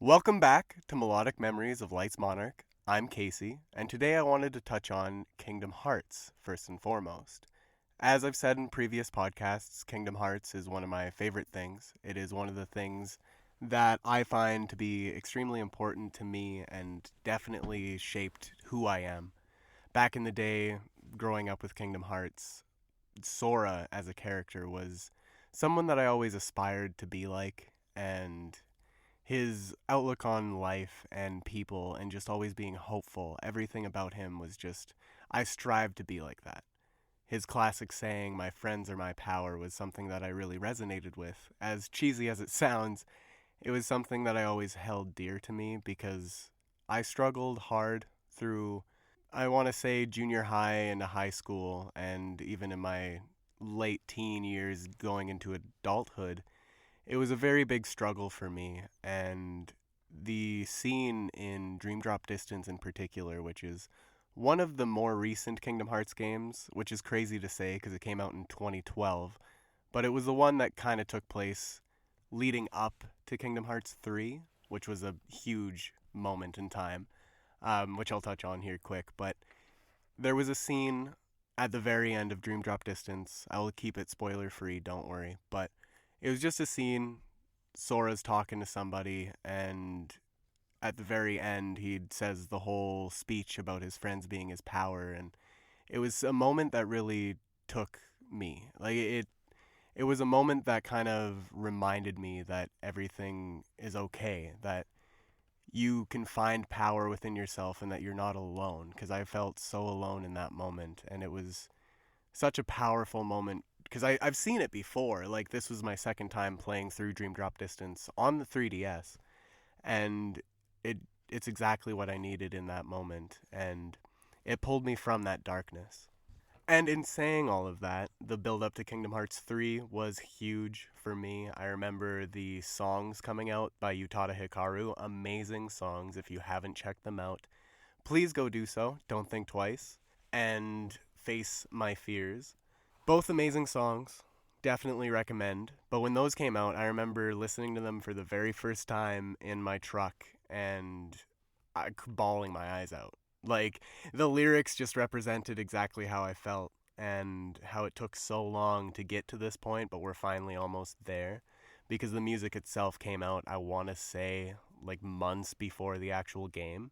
Welcome back to Melodic Memories of Light's Monarch. I'm Casey, and today I wanted to touch on Kingdom Hearts first and foremost. As I've said in previous podcasts, Kingdom Hearts is one of my favorite things. It is one of the things that I find to be extremely important to me and definitely shaped who I am. Back in the day, growing up with Kingdom Hearts, Sora as a character was someone that I always aspired to be like, and his outlook on life and people and just always being hopeful, everything about him was just, I strive to be like that. His classic saying, "My friends are my power," was something that I really resonated with. As cheesy as it sounds, it was something that I always held dear to me because I struggled hard through, I want to say, junior high into high school, and even in my late teen years going into adulthood. It was a very big struggle for me, and the scene in Dream Drop Distance in particular, which is one of the more recent Kingdom Hearts games, which is crazy to say because it came out in 2012, but it was the one that kind of took place leading up to Kingdom Hearts 3, which was a huge moment in time, which I'll touch on here quick. But there was a scene at the very end of Dream Drop Distance. I will keep it spoiler free, don't worry, but it was just a scene. Sora's talking to somebody, and at the very end, he says the whole speech about his friends being his power, and it was a moment that really took me. It was a moment that kind of reminded me that everything is okay, that you can find power within yourself, and that you're not alone. Because I felt so alone in that moment, and it was such a powerful moment because I've seen it before. Like, this was my second time playing through Dream Drop Distance on the 3DS, and it's exactly what I needed in that moment, and it pulled me from that darkness. And in saying all of that, the build up to Kingdom Hearts 3 was huge for me. I remember the songs coming out by Utada Hikaru, amazing songs. If you haven't checked them out, please go do so. Don't think twice. And Face My Fears. Both amazing songs. Definitely recommend. But when those came out, I remember listening to them for the very first time in my truck and bawling my eyes out. Like, the lyrics just represented exactly how I felt and how it took so long to get to this point, but we're finally almost there. Because the music itself came out, I want to say, like months before the actual game.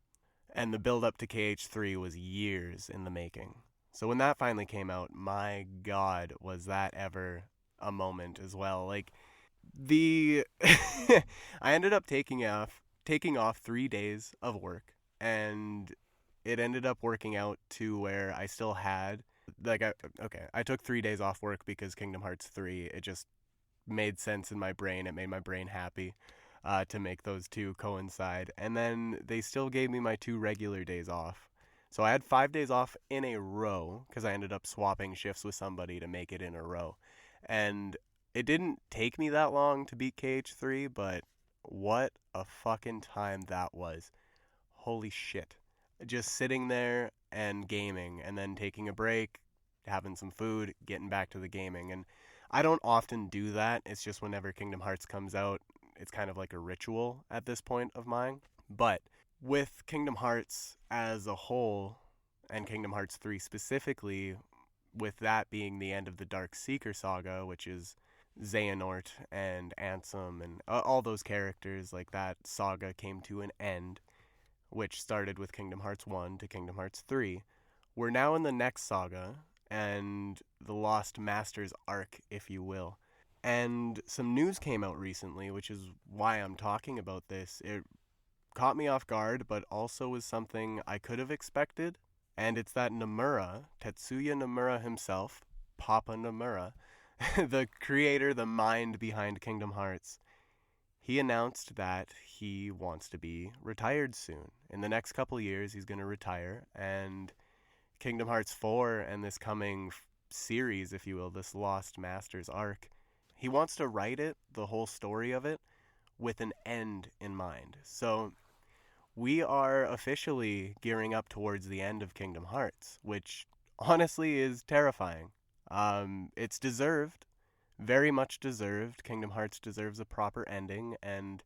And the build up to KH3 was years in the making. So when that finally came out, my god, was that ever a moment as well. Like, the I ended up taking off 3 days of work, and it ended up working out to where I still had, I took 3 days off work because Kingdom Hearts 3, it just made sense in my brain. It made my brain happy to make those two coincide. And then they still gave me my 2 regular days off. So I had 5 days off in a row because I ended up swapping shifts with somebody to make it in a row. And it didn't take me that long to beat KH3, but what a fucking time that was. Holy shit. Just sitting there and gaming, and then taking a break, having some food, getting back to the gaming. And I don't often do that. It's just whenever Kingdom Hearts comes out, it's kind of like a ritual at this point of mine. But with Kingdom Hearts as a whole, and Kingdom Hearts 3 specifically, with that being the end of the Dark Seeker saga, which is Xehanort and Ansem and all those characters, like, that saga came to an end, which started with Kingdom Hearts 1 to Kingdom Hearts 3. We're now in the next saga, and the Lost Masters arc, if you will. And some news came out recently, which is why I'm talking about this. It caught me off guard, but also was something I could have expected. And it's that Nomura, Tetsuya Nomura himself, Papa Nomura, the creator, the mind behind Kingdom Hearts, he announced that he wants to be retired soon. In the next couple years, he's going to retire, and Kingdom Hearts 4 and this coming series, if you will, this Lost Masters arc, he wants to write it, the whole story of it, with an end in mind. So we are officially gearing up towards the end of Kingdom Hearts, which honestly is terrifying. It's deserved, very much deserved. Kingdom Hearts deserves a proper ending, and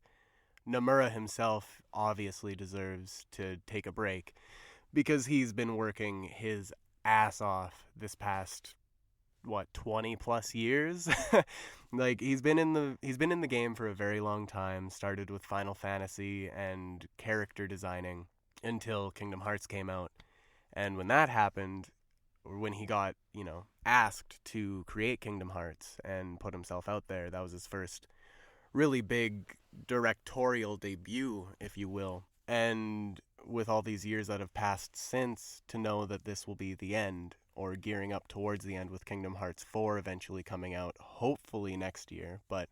Nomura himself obviously deserves to take a break because he's been working his ass off this past 20 plus years. Like he's been in the game for a very long time, started with Final Fantasy and character designing until Kingdom Hearts came out. And when that happened, or when he got, asked to create Kingdom Hearts and put himself out there, that was his first really big directorial debut, if you will. And with all these years that have passed since, to know that this will be the end, or gearing up towards the end with Kingdom Hearts 4 eventually coming out, hopefully next year, but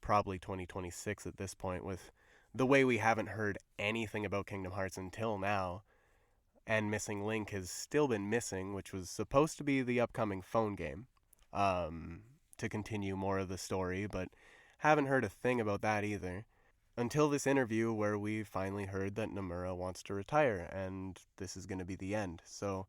probably 2026 at this point, with the way we haven't heard anything about Kingdom Hearts until now, and Missing Link has still been missing, which was supposed to be the upcoming phone game, to continue more of the story, but haven't heard a thing about that either. Until this interview where we finally heard that Nomura wants to retire, and this is going to be the end. So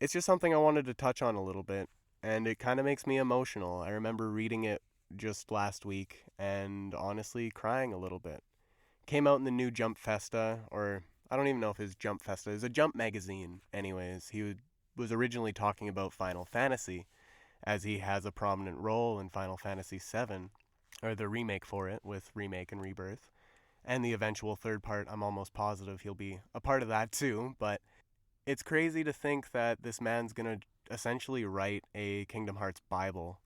it's just something I wanted to touch on a little bit, and it kind of makes me emotional. I remember reading it just last week, and honestly crying a little bit. Came out in the new Jump Festa, or I don't even know if it's Jump Festa. It's a Jump magazine, anyways. He was originally talking about Final Fantasy, as he has a prominent role in Final Fantasy VII, or the remake for it, with Remake and Rebirth. And the eventual third part, I'm almost positive he'll be a part of that too, but it's crazy to think that this man's gonna essentially write a Kingdom Hearts Bible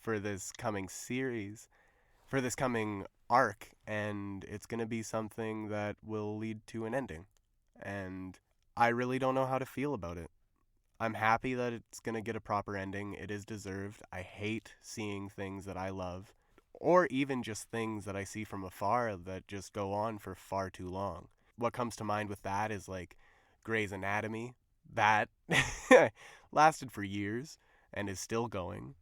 for this coming series, for this coming arc, and it's gonna be something that will lead to an ending. And I really don't know how to feel about it. I'm happy that it's gonna get a proper ending. It is deserved. I hate seeing things that I love, or even just things that I see from afar that just go on for far too long. What comes to mind with that is like Grey's Anatomy. That lasted for years and is still going,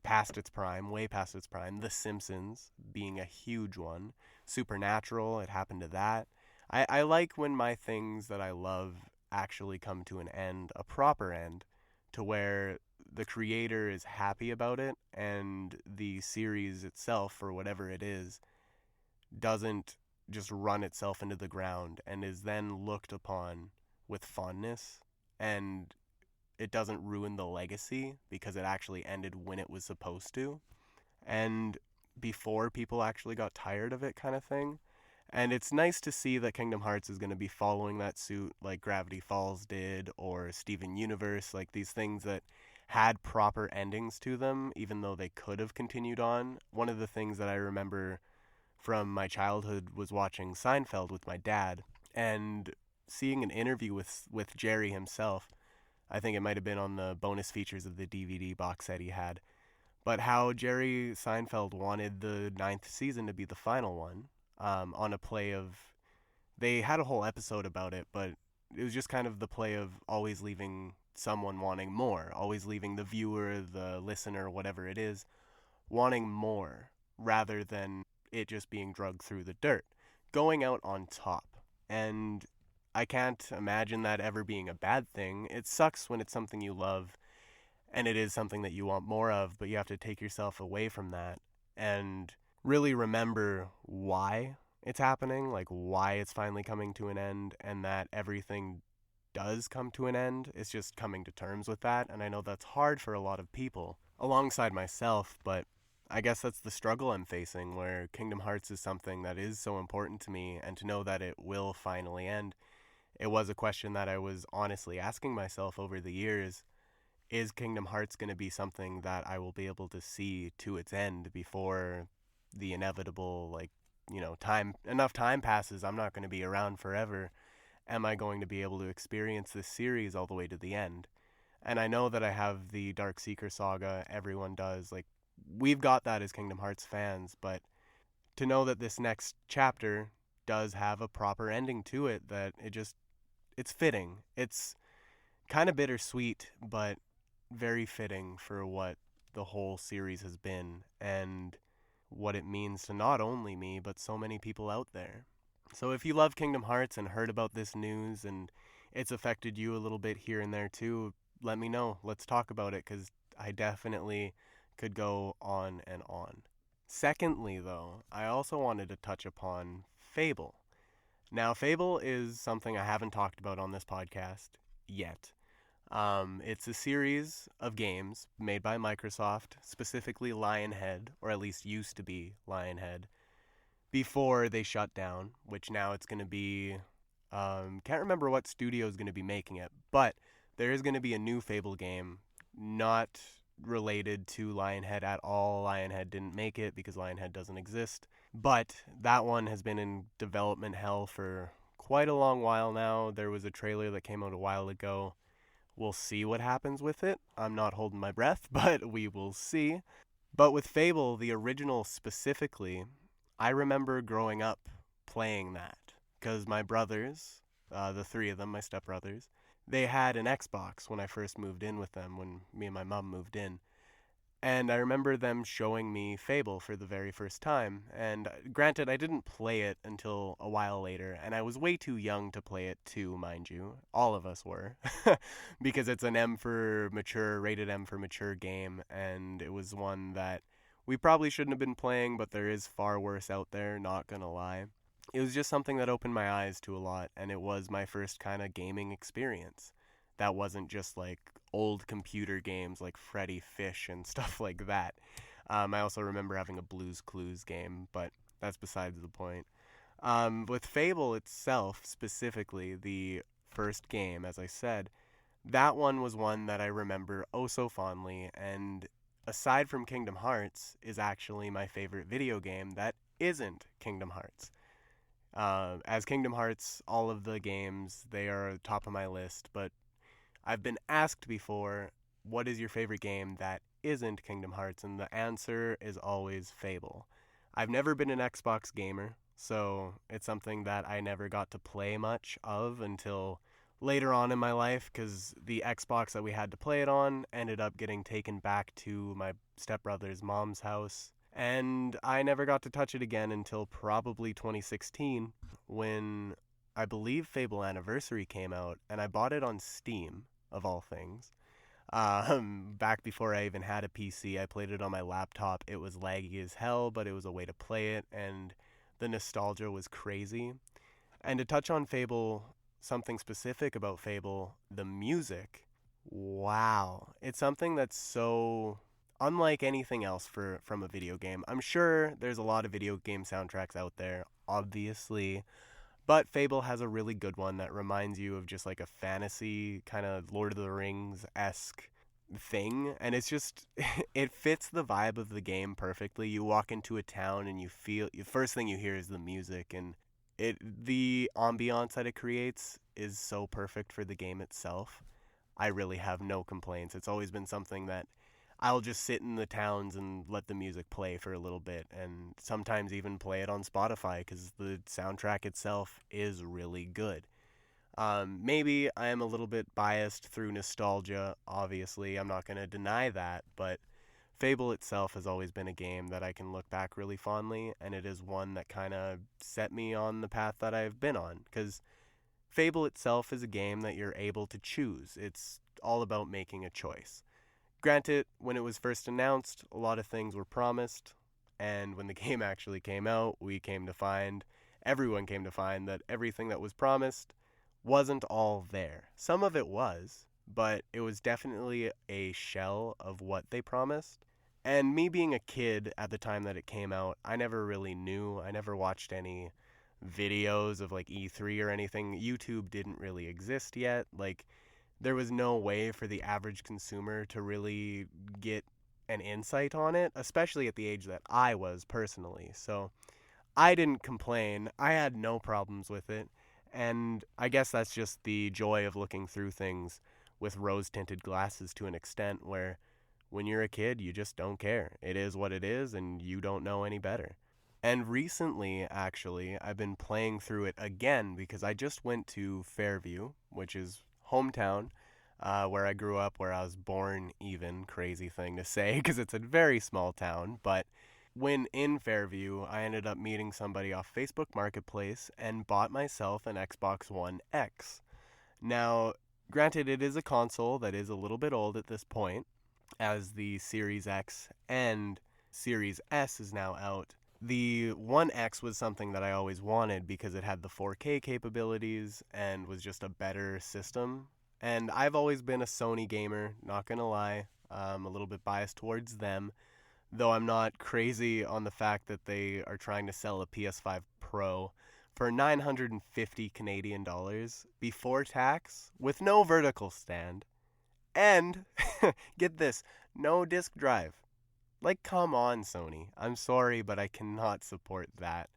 past its prime, way past its prime. The Simpsons being a huge one. Supernatural, it happened to that. I like when my things that I love actually come to an end, a proper end, to where the creator is happy about it and the series itself, or whatever it is, doesn't just run itself into the ground and is then looked upon with fondness, and it doesn't ruin the legacy because it actually ended when it was supposed to, and before people actually got tired of it, kind of thing. And it's nice to see that Kingdom Hearts is going to be following that suit, like Gravity Falls did, or Steven Universe, like these things that had proper endings to them, even though they could have continued on. One of the things that I remember from my childhood was watching Seinfeld with my dad, and seeing an interview with Jerry himself. I think it might have been on the bonus features of the DVD box set he had. But how Jerry Seinfeld wanted the ninth season to be the final one, on a play of... They had a whole episode about it, but it was just kind of the play of always leaving someone wanting more, always leaving the viewer, the listener, whatever it is, wanting more, rather than it just being drugged through the dirt, going out on top. And I can't imagine that ever being a bad thing. It sucks when it's something you love and it is something that you want more of, but you have to take yourself away from that and really remember why it's happening, like why it's finally coming to an end, and that everything does come to an end. It's just coming to terms with that, and I know that's hard for a lot of people, alongside myself, but I guess that's the struggle I'm facing, where Kingdom Hearts is something that is so important to me, and to know that it will finally end. It was a question that I was honestly asking myself over the years. Is Kingdom Hearts going to be something that I will be able to see to its end before the inevitable, enough time passes, I'm not going to be around forever. Am I going to be able to experience this series all the way to the end? And I know that I have the Dark Seeker saga, everyone does, we've got that as Kingdom Hearts fans, but to know that this next chapter does have a proper ending to it, that it's fitting. It's kind of bittersweet, but very fitting for what the whole series has been and what it means to not only me, but so many people out there. So if you love Kingdom Hearts and heard about this news and it's affected you a little bit here and there too, let me know. Let's talk about it, because I definitely could go on and on. Secondly, though, I also wanted to touch upon Fable. Now, Fable is something I haven't talked about on this podcast yet. It's a series of games made by Microsoft, specifically Lionhead, or at least used to be Lionhead, before they shut down, which now it's going to be. Can't remember what studio is going to be making it, but there is going to be a new Fable game, not related to Lionhead at all. Lionhead didn't make it because Lionhead doesn't exist. But that one has been in development hell for quite a long while now. There was a trailer that came out a while ago. We'll see what happens with it. I'm not holding my breath, but we will see. But with Fable, the original specifically, I remember growing up playing that because my brothers, the three of them, my stepbrothers, they had an Xbox when I first moved in with them, when me and my mom moved in. And I remember them showing me Fable for the very first time. And granted, I didn't play it until a while later, and I was way too young to play it too, mind you. All of us were. Because it's an M for mature, rated M for mature game, and it was one that we probably shouldn't have been playing, but there is far worse out there, not gonna lie. It was just something that opened my eyes to a lot, and it was my first kind of gaming experience. That wasn't just like old computer games like Freddy Fish and stuff like that. I also remember having a Blue's Clues game, but that's besides the point. With Fable itself, specifically, the first game, as I said, that one was one that I remember oh so fondly, and aside from Kingdom Hearts, is actually my favorite video game that isn't Kingdom Hearts. As Kingdom Hearts, all of the games, they are top of my list, but I've been asked before, what is your favorite game that isn't Kingdom Hearts? And the answer is always Fable. I've never been an Xbox gamer, so it's something that I never got to play much of until later on in my life, because the Xbox that we had to play it on ended up getting taken back to my stepbrother's mom's house. And I never got to touch it again until probably 2016, when I believe Fable Anniversary came out, and I bought it on Steam, of all things. Back before I even had a PC, I played it on my laptop. It was laggy as hell, but it was a way to play it, and the nostalgia was crazy. And to touch on Fable, something specific about Fable, the music, wow. It's something that's so unlike anything else from a video game. I'm sure there's a lot of video game soundtracks out there, obviously, but Fable has a really good one that reminds you of just like a fantasy kind of Lord of the Rings-esque thing. And it's just, it fits the vibe of the game perfectly. You walk into a town and you feel, the first thing you hear is the music, and the ambiance that it creates is so perfect for the game itself. I really have no complaints. It's always been something that I'll just sit in the towns and let the music play for a little bit, and sometimes even play it on Spotify because the soundtrack itself is really good. Maybe I am a little bit biased through nostalgia, obviously, I'm not going to deny that, but Fable itself has always been a game that I can look back really fondly, and it is one that kind of set me on the path that I've been on, because Fable itself is a game that you're able to choose. It's all about making a choice. Granted, when it was first announced, a lot of things were promised, and when the game actually came out, everyone came to find that everything that was promised wasn't all there. Some of it was, but it was definitely a shell of what they promised. And me being a kid at the time that it came out, I never really knew. I never watched any videos of like E3 or anything. YouTube didn't really exist yet. Like, there was no way for the average consumer to really get an insight on it, especially at the age that I was personally. So I didn't complain. I had no problems with it. And I guess that's just the joy of looking through things with rose-tinted glasses to an extent, where when you're a kid, you just don't care. It is what it is, and you don't know any better. And recently, actually, I've been playing through it again because I just went to Fairview, which is hometown, where I grew up, where I was born even. Crazy thing to say because it's a very small town. But when in Fairview, I ended up meeting somebody off Facebook Marketplace and bought myself an Xbox One X. Now, granted, it is a console that is a little bit old at this point, as the Series X and Series S is now out. The One X was something that I always wanted because it had the 4K capabilities and was just a better system. And I've always been a Sony gamer, not gonna lie. I'm a little bit biased towards them, though I'm not crazy on the fact that they are trying to sell a PS5 Pro for 950 Canadian dollars before tax with no vertical stand and get this, no disc drive. Like, come on, Sony. I'm sorry, but I cannot support that.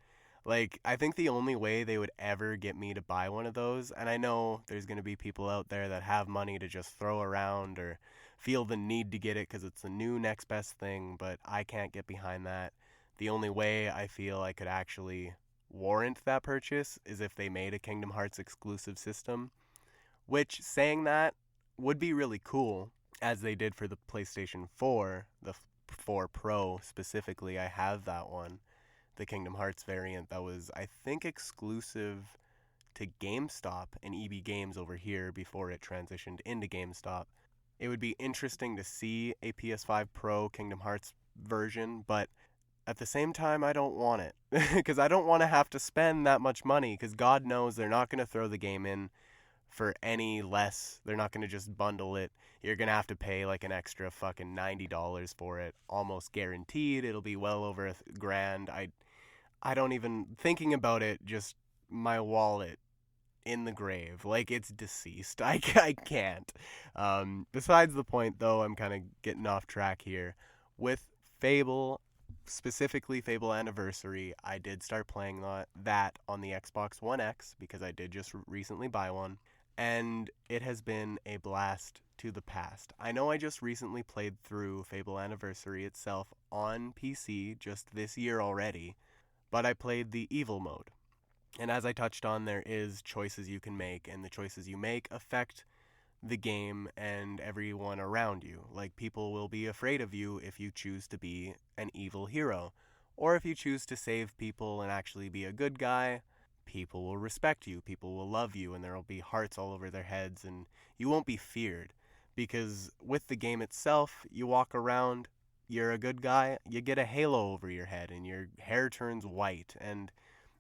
Like, I think the only way they would ever get me to buy one of those, and I know there's going to be people out there that have money to just throw around or feel the need to get it because it's the new next best thing, but I can't get behind that. The only way I feel I could actually warrant that purchase is if they made a Kingdom Hearts exclusive system, which, saying that, would be really cool, as they did for the PlayStation 4, the 4 Pro specifically. I have that one, the Kingdom Hearts variant that was, I think, exclusive to GameStop and EB Games over here before it transitioned into GameStop. It would be interesting to see a PS5 Pro Kingdom Hearts version, but at the same time, I don't want it. Because I don't want to have to spend that much money, because God knows they're not going to throw the game in for any less. They're not going to just bundle it. You're going to have to pay like an extra fucking $90 for it. Almost guaranteed. It'll be well over $1,000. I don't even, thinking about it, just my wallet in the grave. Like, it's deceased. I can't. Besides the point, though, I'm kind of getting off track here. With Fable, specifically Fable Anniversary, I did start playing that on the Xbox One X because I did just recently buy one. And it has been a blast to the past. I know I just recently played through Fable Anniversary itself on PC just this year already, but I played the evil mode. And as I touched on, there is choices you can make, and the choices you make affect the game and everyone around you. Like, people will be afraid of you if you choose to be an evil hero, or if you choose to save people and actually be a good guy. People will respect you, people will love you, and there will be hearts all over their heads, and you won't be feared. Because with the game itself, you walk around, you're a good guy, you get a halo over your head, and your hair turns white, and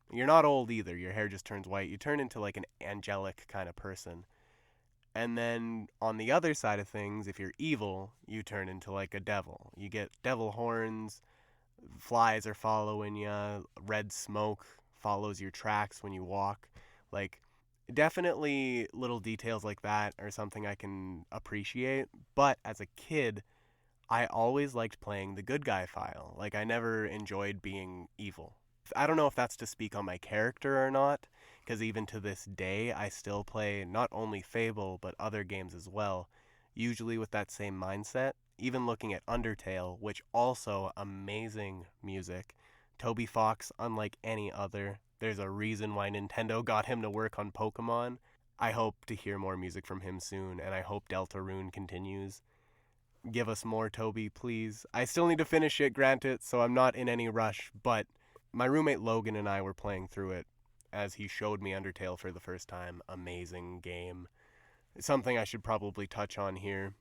you're not old either, your hair just turns white. You turn into like an angelic kind of person. And then on the other side of things, if you're evil, you turn into like a devil. You get devil horns, flies are following you, red smoke follows your tracks when you walk. Like, definitely little details like that are something I can appreciate. But as a kid, I always liked playing the good guy file. Like, I never enjoyed being evil. I don't know if that's to speak on my character or not, because even to this day, I still play not only Fable, but other games as well, usually with that same mindset. Even looking at Undertale, which also amazing music. Toby Fox, unlike any other. There's a reason why Nintendo got him to work on Pokemon. I hope to hear more music from him soon, and I hope Deltarune continues. Give us more, Toby, please. I still need to finish it, granted, so I'm not in any rush, but my roommate Logan and I were playing through it as he showed me Undertale for the first time. Amazing game. It's something I should probably touch on here.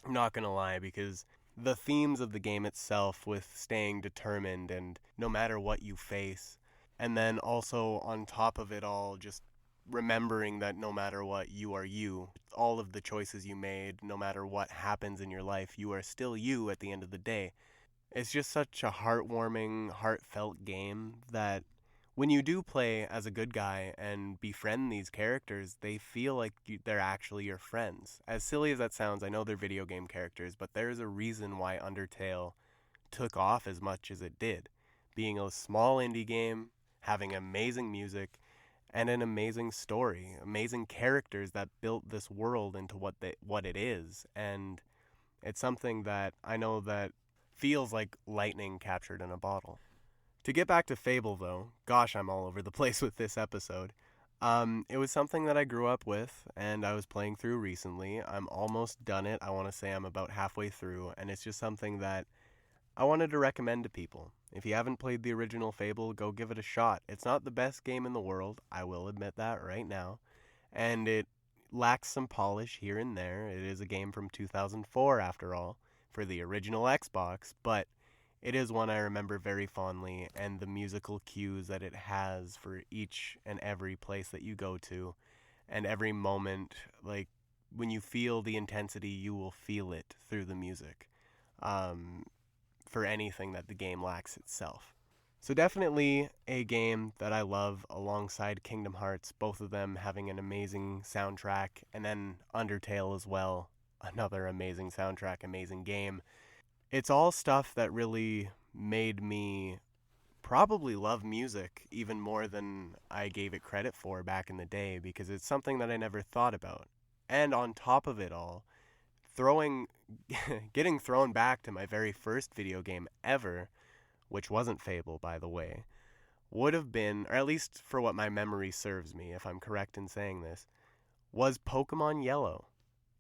I'm not gonna lie, because the themes of the game itself, with staying determined and no matter what you face, and then also on top of it all, just remembering that no matter what, you are you. All of the choices you made, no matter what happens in your life, you are still you at the end of the day. It's just such a heartwarming, heartfelt game that when you do play as a good guy and befriend these characters, they feel like they're actually your friends. As silly as that sounds, I know they're video game characters, but there's a reason why Undertale took off as much as it did. Being a small indie game, having amazing music, and an amazing story, amazing characters that built this world into what it is. And it's something that I know that feels like lightning captured in a bottle. To get back to Fable, though, gosh, I'm all over the place with this episode. It was something that I grew up with, and I was playing through recently. I'm almost done it. I want to say I'm about halfway through, and it's just something that I wanted to recommend to people. If you haven't played the original Fable, go give it a shot. It's not the best game in the world, I will admit that right now, and it lacks some polish here and there. It is a game from 2004, after all, for the original Xbox, but it is one I remember very fondly, and the musical cues that it has for each and every place that you go to, and every moment, like when you feel the intensity, you will feel it through the music. Um, for anything that the game lacks itself. So definitely a game that I love alongside Kingdom Hearts, both of them having an amazing soundtrack, and then Undertale as well, another amazing soundtrack, amazing game. It's all stuff that really made me probably love music even more than I gave it credit for back in the day, because it's something that I never thought about. And on top of it all, throwing getting thrown back to my very first video game ever, which wasn't Fable, by the way, would have been, or at least for what my memory serves me, if I'm correct in saying this, was Pokemon Yellow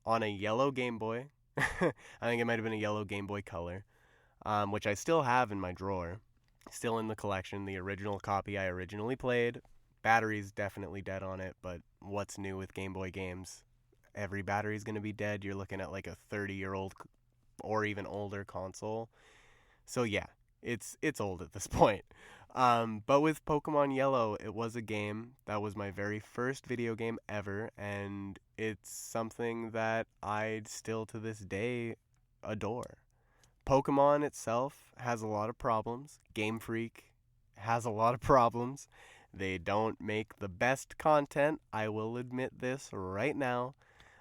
on a yellow Game Boy. I think it might have been a yellow Game Boy Color, which I still have in my drawer, still in the collection. The original copy I originally played. Battery's definitely dead on it, but what's new with Game Boy games? Every battery's going to be dead. You're looking at like a 30-year-old or even older console. So yeah, it's old at this point. But with Pokemon Yellow, it was a game that was my very first video game ever, and it's something that I still to this day adore. Pokemon itself has a lot of problems. Game Freak has a lot of problems. They don't make the best content. I will admit this right now.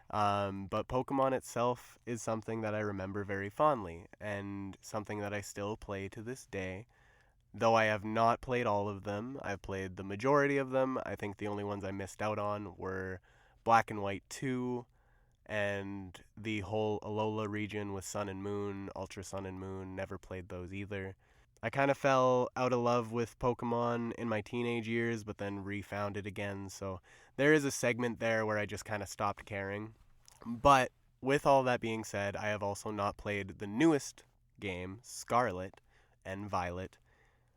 But Pokemon itself is something that I remember very fondly, and something that I still play to this day. Though I have not played all of them, I've played the majority of them. I think the only ones I missed out on were Black and White 2, and the whole Alola region with Sun and Moon, Ultra Sun and Moon. Never played those either. I kind of fell out of love with Pokemon in my teenage years, but then refound it again. So there is a segment there where I just kind of stopped caring. But with all that being said, I have also not played the newest game, Scarlet and Violet,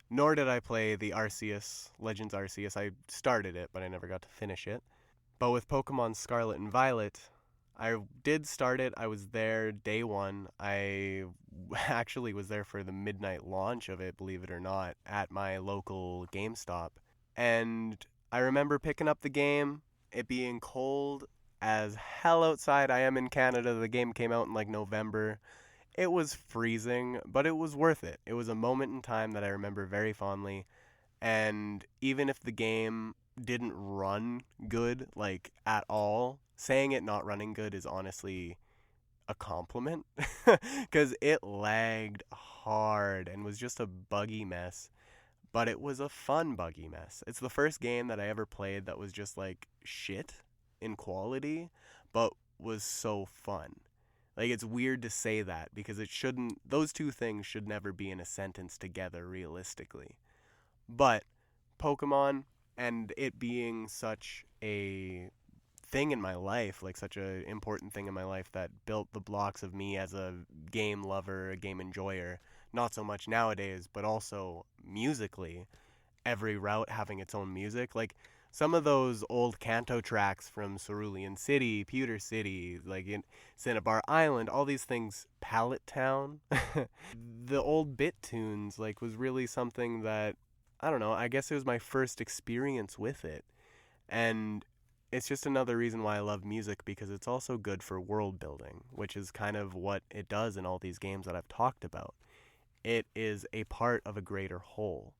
nor did I play the Arceus, Legends Arceus. I started it, but I never got to finish it. But with Pokemon Scarlet and Violet, I did start it. I was there day one. I actually was there for the midnight launch of it, believe it or not, at my local GameStop. And I remember picking up the game, it being cold as hell outside. I am in Canada. The game came out in like November. It was freezing, but it was worth it. It was a moment in time that I remember very fondly. And even if the game didn't run good, like at all, saying it not running good is honestly a compliment because it lagged hard and was just a buggy mess. But it was a fun buggy mess. It's the first game that I ever played that was just like shit in quality, but was so fun. Like, it's weird to say that because it shouldn't, those two things should never be in a sentence together realistically. But Pokemon, and it being such a thing in my life, like such a important thing in my life that built the blocks of me as a game lover, a game enjoyer, not so much nowadays, but also musically, every route having its own music. Like some of those old Kanto tracks from Cerulean City, Pewter City, like in Cinnabar Island, all these things, Pallet Town, the old bit tunes, like was really something that, I don't know, I guess it was my first experience with it. And it's just another reason why I love music, because it's also good for world building, which is kind of what it does in all these games that I've talked about. It is a part of a greater whole.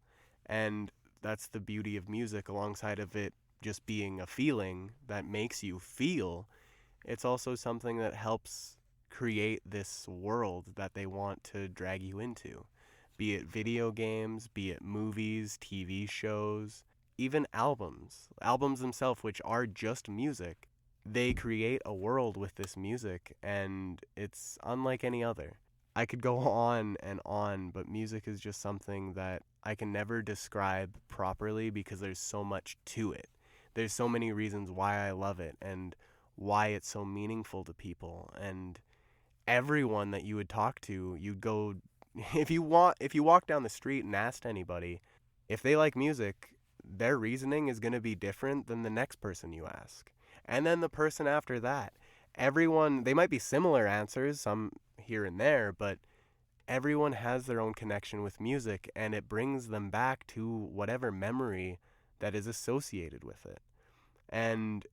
And that's the beauty of music, alongside of it just being a feeling that makes you feel. It's also something that helps create this world that they want to drag you into. Be it video games, be it movies, TV shows, even albums. Albums themselves, which are just music, they create a world with this music, and it's unlike any other. I could go on, but music is just something that I can never describe properly because there's so much to it. There's so many reasons why I love it and why it's so meaningful to people. And everyone that you would talk to, you'd go if you walk down the street and asked anybody if they like music, their reasoning is going to be different than the next person you ask. And then the person after that. Everyone, they might be similar answers, some here and there, but everyone has their own connection with music, and it brings them back to whatever memory that is associated with it. And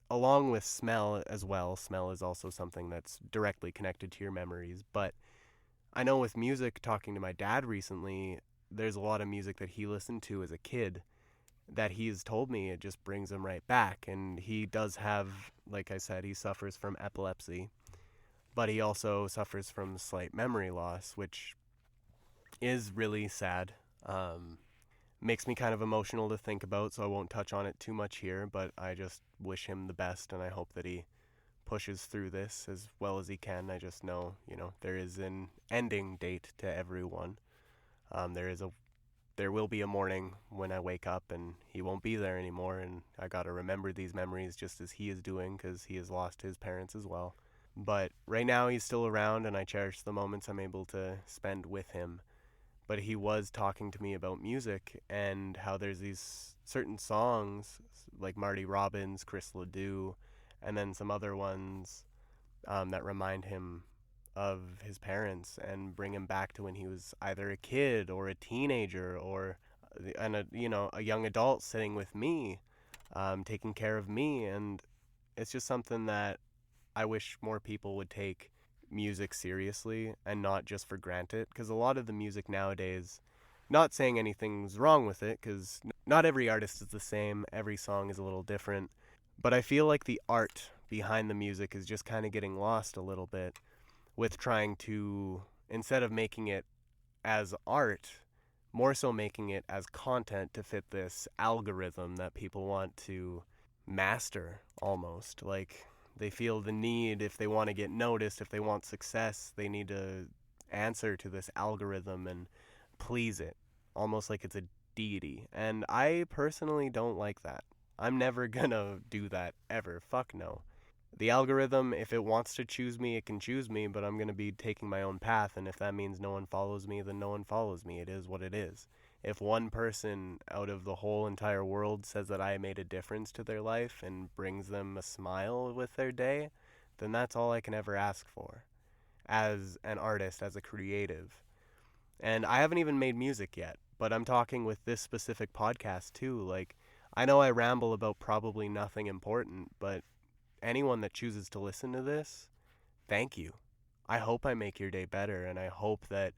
along with smell as well, smell is also something that's directly connected to your memories. But I know with music, talking to my dad recently, there's a lot of music that he listened to as a kid that he's told me it just brings him right back. And he does have, like I said, he suffers from epilepsy, but he also suffers from slight memory loss, which is really sad. Makes me kind of emotional to think about, so I won't touch on it too much here, but I just wish him the best, and I hope that he pushes through this as well as he can. I just know, there is an ending date to everyone. There will be a morning when I wake up and he won't be there anymore, and I gotta remember these memories just as he is doing, because he has lost his parents as well. But right now he's still around, and I cherish the moments I'm able to spend with him. But he was talking to me about music and how there's these certain songs like Marty Robbins, Chris Ledoux, and then some other ones that remind him of his parents and bring him back to when he was either a kid or a teenager or a young adult sitting with me, taking care of me. And it's just something that I wish more people would take music seriously and not just for granted, because a lot of the music nowadays, not saying anything's wrong with it, because not every artist is the same, every song is a little different, but I feel like the art behind the music is just kind of getting lost a little bit with trying to, instead of making it as art, more so making it as content to fit this algorithm that people want to master almost. Like, they feel the need, if they want to get noticed, if they want success, they need to answer to this algorithm and please it, almost like it's a deity. And I personally don't like that. I'm never gonna do that ever. Fuck no. The algorithm, if it wants to choose me, it can choose me, but I'm going to be taking my own path, and if that means no one follows me, then no one follows me. It is what it is. If one person out of the whole entire world says that I made a difference to their life and brings them a smile with their day, then that's all I can ever ask for as an artist, as a creative. And I haven't even made music yet, but I'm talking with this specific podcast too. Like, I know I ramble about probably nothing important, but anyone that chooses to listen to this, thank you. I hope I make your day better, and I hope that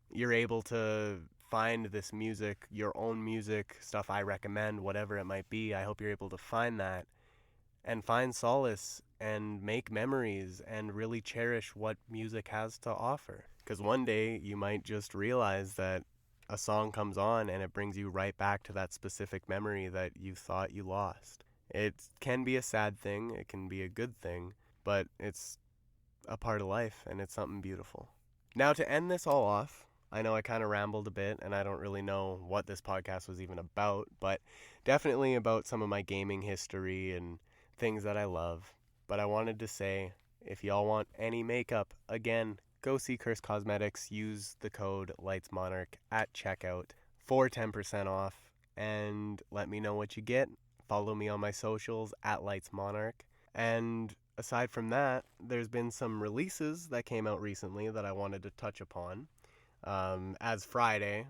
you're able to find this music, your own music, stuff I recommend, whatever it might be. I hope you're able to find that and find solace and make memories and really cherish what music has to offer. Because one day you might just realize that a song comes on and it brings you right back to that specific memory that you thought you lost. It can be a sad thing, it can be a good thing, but it's a part of life and it's something beautiful. Now, to end this all off, I know I kind of rambled a bit and I don't really know what this podcast was even about, but definitely about some of my gaming history and things that I love. But I wanted to say, if y'all want any makeup, again, go see Curse Cosmetics. Use the code LightsMonarch at checkout for 10% off, and let me know what you get. Follow me on my socials at LightsMonarch. And aside from that, there's been some releases that came out recently that I wanted to touch upon. As Friday,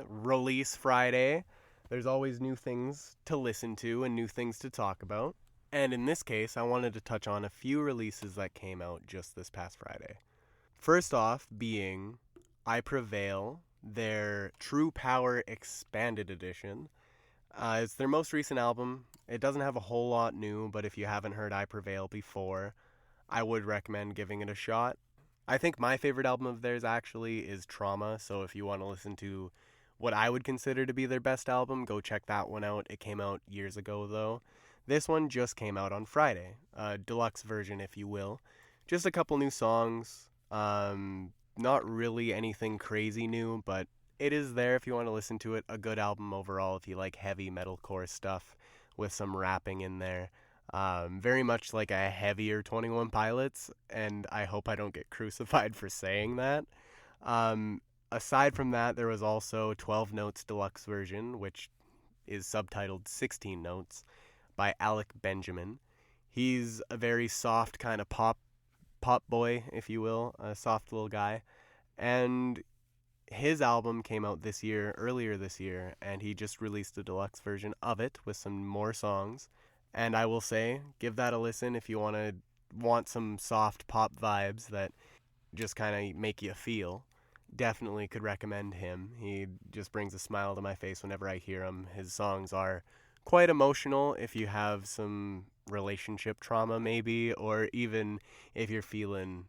release Friday, there's always new things to listen to and new things to talk about. And in this case, I wanted to touch on a few releases that came out just this past Friday. First off being I Prevail, their True Power Expanded Edition. It's their most recent album. It doesn't have a whole lot new, but if you haven't heard I Prevail before, I would recommend giving it a shot. I think my favorite album of theirs actually is Trauma, so if you want to listen to what I would consider to be their best album, go check that one out. It came out years ago, though. This one just came out on Friday, a deluxe version, if you will. Just a couple new songs. Not really anything crazy new, but it is there if you want to listen to it. A good album overall if you like heavy metalcore stuff with some rapping in there. Very much like a heavier 21 Pilots, and I hope I don't get crucified for saying that. Aside from that, there was also 12 Notes Deluxe version, which is subtitled 16 Notes, by Alec Benjamin. He's a very soft kind of pop boy, if you will, a soft little guy. And his album came out earlier this year, and he just released a deluxe version of it with some more songs. And I will say, give that a listen if you want some soft pop vibes that just kind of make you feel. Definitely could recommend him. He just brings a smile to my face whenever I hear him. His songs are quite emotional if you have some relationship trauma, maybe, or even if you're feeling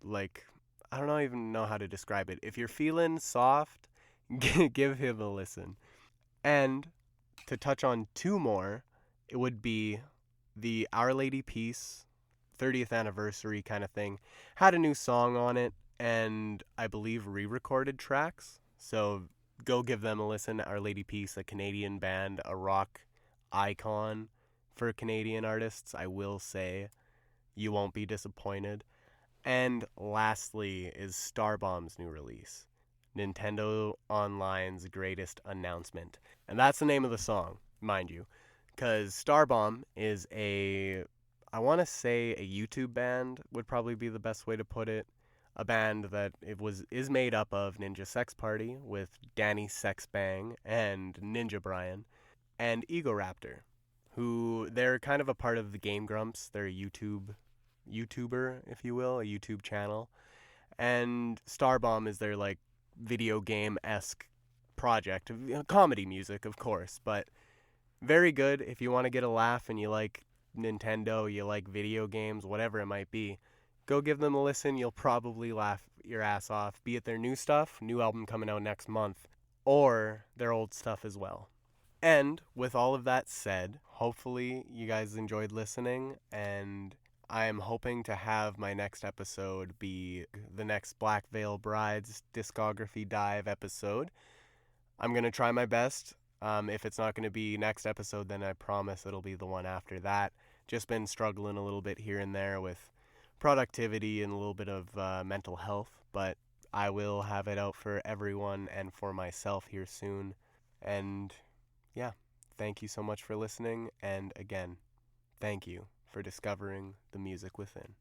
like, I don't even know how to describe it. If you're feeling soft, give him a listen. And to touch on two more, it would be the Our Lady Peace 30th anniversary kind of thing. Had a new song on it, and I believe re-recorded tracks. So go give them a listen. Our Lady Peace, a Canadian band, a rock icon for Canadian artists. I will say you won't be disappointed. And lastly is Starbomb's new release, Nintendo Online's greatest announcement. And that's the name of the song, mind you, because Starbomb is I want to say a YouTube band would probably be the best way to put it. A band that is made up of Ninja Sex Party with Danny Sexbang and Ninja Brian and Ego Raptor, who they're kind of a part of the Game Grumps. They're a YouTuber, if you will, a YouTube channel. And Starbomb is their like video game esque project, comedy music, of course, but very good if you want to get a laugh and you like Nintendo, you like video games, whatever it might be. Go give them a listen. You'll probably laugh your ass off, be it their new stuff, new album coming out next month, or their old stuff as well. And with all of that said, hopefully you guys enjoyed listening, and I am hoping to have my next episode be the next Black Veil Brides discography dive episode. I'm going to try my best. If it's not going to be next episode, then I promise it'll be the one after that. Just been struggling a little bit here and there with productivity and a little bit of mental health, but I will have it out for everyone and for myself here soon. And yeah, thank you so much for listening. And again, thank you for discovering the music within.